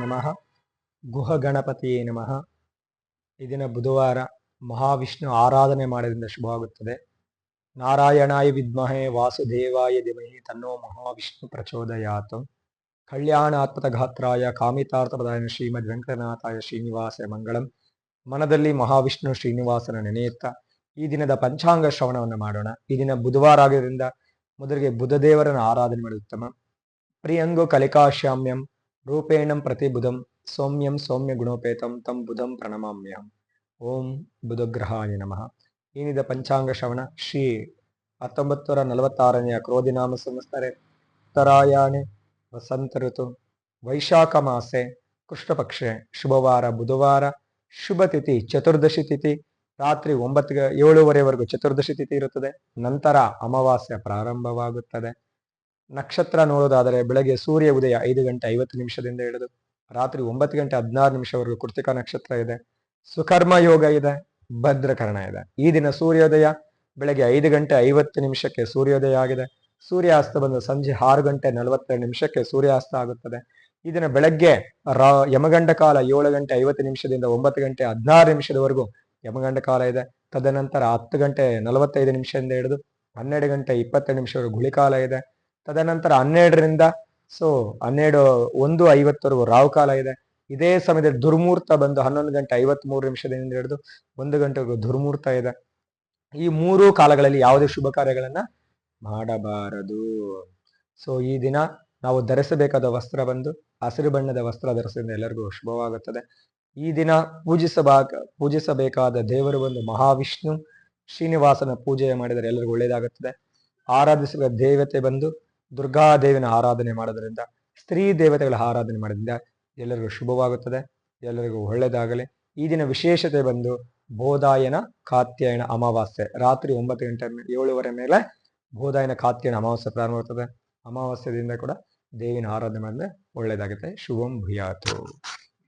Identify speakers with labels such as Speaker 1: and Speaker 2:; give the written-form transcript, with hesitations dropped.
Speaker 1: ನಮಃ. ಗುಹ ಗಣಪತಿಯೇ ನಮಃ. ಈ ದಿನ ಬುಧವಾರ ಮಹಾವಿಷ್ಣು ಆರಾಧನೆ ಮಾಡೋದ್ರಿಂದ ಶುಭವಾಗುತ್ತದೆ. ನಾರಾಯಣಾಯ ವಿದ್ಮಹೇ ವಾಸುದೇವಾಯ ಧೀಮಹಿ ತನ್ನೋ ಮಹಾವಿಷ್ಣು ಪ್ರಚೋದಯಾತ್. ಕಲ್ಯಾಣಾತ್ಮಕ ಗಾತ್ರಾಯ ಕಾಮಿತಾರ್ಥಪ್ರದಾಯ ಶ್ರೀಮದ್ ವೆಂಕಟನಾಥಾಯ ಶ್ರೀನಿವಾಸ ಮಂಗಳಂ. ಮನದಲ್ಲಿ ಮಹಾವಿಷ್ಣು ಶ್ರೀನಿವಾಸನ ನೆನೆಯುತ್ತಾ ಈ ದಿನದ ಪಂಚಾಂಗ ಶ್ರವಣವನ್ನು ಮಾಡೋಣ. ಈ ದಿನ ಬುಧವಾರ ಆಗೋದ್ರಿಂದ ಮೊದಲಿಗೆ ಬುಧದೇವರನ್ನು ಆರಾಧನೆ ಮಾಡೋದು ಉತ್ತಮ. ಪ್ರಿಯಂಗೋ ಕಲಿಕಾಶ್ಯಾಮ್ಯಂ ರೂಪೇಣಂ ಪ್ರತಿ ಬುಧಂ ಸೌಮ್ಯಂ ಸೌಮ್ಯ ಗುಣೋಪೇತಂ ತಂ ಬುಧಂ ಪ್ರಣಮಾಮ್ಯಹಂ. ಓಂ ಬುಧಗ್ರಹಾಯ ನಮಃ. ಏನಿದೆ ಪಂಚಾಂಗ ಶ್ರವಣ ಶ್ರೀ 1946ನೇ ಕ್ರೋಧಿನಾಮ ಸಂವತ್ಸರೆ ಉತ್ತರಾಯಣೆ ವಸಂತ ಋತು ವೈಶಾಖ ಮಾಸೆ ಕೃಷ್ಣ ಪಕ್ಷೆ ಶುಭವಾರ ಬುಧವಾರ. ಶುಭ ತಿಥಿ ಚತುರ್ದಶಿ ತಿಥಿ. ರಾತ್ರಿ 7:30ವರೆಗೂ ಚತುರ್ದಶಿ ತಿಥಿ ಇರುತ್ತದೆ. ನಂತರ ಅಮಾವಾಸ್ಯ ಪ್ರಾರಂಭವಾಗುತ್ತದೆ. ನಕ್ಷತ್ರ ನೋಡೋದಾದರೆ ಬೆಳಗ್ಗೆ ಸೂರ್ಯ ಉದಯ 5:50 ಹಿಡಿದು ರಾತ್ರಿ 9:16 ಕೃತಿಕಾ ನಕ್ಷತ್ರ ಇದೆ. ಸುಕರ್ಮ ಯೋಗ ಇದೆ, ಭದ್ರಕರಣ ಇದೆ. ಈ ದಿನ ಸೂರ್ಯೋದಯ ಬೆಳಗ್ಗೆ 5:50 ಸೂರ್ಯೋದಯ ಆಗಿದೆ. ಸೂರ್ಯಾಸ್ತ ಬಂದು ಸಂಜೆ 6:42 ಸೂರ್ಯಾಸ್ತ ಆಗುತ್ತದೆ. ಈ ದಿನ ಬೆಳಗ್ಗೆ ಯಮಗಂಡ ಕಾಲ 7:50 9:16 ಯಮಗಂಡ ಕಾಲ ಇದೆ. ತದನಂತರ 10:45 ಹಿಡಿದು 12:22 ಗುಳಿಕಾಲ ಇದೆ. ತದನಂತರ 12ರಿಂದ 1:50 ರಾವು ಕಾಲ ಇದೆ. ಇದೇ ಸಮಯದಲ್ಲಿ ದುರ್ಮೂರ್ತ ಬಂದು 11:53 ಹಿಡಿದು 1 ಗಂಟೆವರೆಗೂ ದುರ್ಮೂರ್ತ ಇದೆ. ಈ 3 ಕಾಲಗಳಲ್ಲಿ ಯಾವುದೇ ಶುಭ ಕಾರ್ಯಗಳನ್ನ ಮಾಡಬಾರದು. ಈ ದಿನ ನಾವು ಧರಿಸಬೇಕಾದ ವಸ್ತ್ರ ಬಂದು ಹಸಿರು ಬಣ್ಣದ ವಸ್ತ್ರ ಧರಿಸಿದ್ರೆ ಎಲ್ಲರಿಗೂ ಶುಭವಾಗುತ್ತದೆ. ಈ ದಿನ ಪೂಜಿಸಬೇಕಾದ ದೇವರು ಬಂದು ಮಹಾವಿಷ್ಣು ಶ್ರೀನಿವಾಸನ ಪೂಜೆ ಮಾಡಿದರೆ ಎಲ್ಲರಿಗೂ ಒಳ್ಳೆಯದಾಗುತ್ತದೆ. ಆರಾಧಿಸುವ ದೇವತೆ ಬಂದು ದುರ್ಗಾದೇವಿನ ಆರಾಧನೆ ಮಾಡೋದ್ರಿಂದ, ಸ್ತ್ರೀ ದೇವತೆಗಳ ಆರಾಧನೆ ಮಾಡೋದ್ರಿಂದ ಎಲ್ಲರಿಗೂ ಶುಭವಾಗುತ್ತದೆ. ಎಲ್ಲರಿಗೂ ಒಳ್ಳೆಯದಾಗಲಿ. ಈ ದಿನ ವಿಶೇಷತೆ ಬಂದು ಬೋಧಾಯನ ಕಾತ್ಯಾಯನ ಅಮಾವಾಸ್ಯೆ ರಾತ್ರಿ 9:07 ಮೇಲೆ ಬೋಧಾಯನ ಕಾತ್ಯಾಯನ ಅಮಾವಾಸ್ಯೆ ಪ್ರಾರಂಭವಾಗುತ್ತದೆ. ಅಮಾವಾಸ್ಯದಿಂದ ಕೂಡ ದೇವಿನ ಆರಾಧನೆ ಮಾಡಿದ್ರೆ ಒಳ್ಳೆಯದಾಗುತ್ತೆ. ಶುಭಂ ಭೂಯಾತು.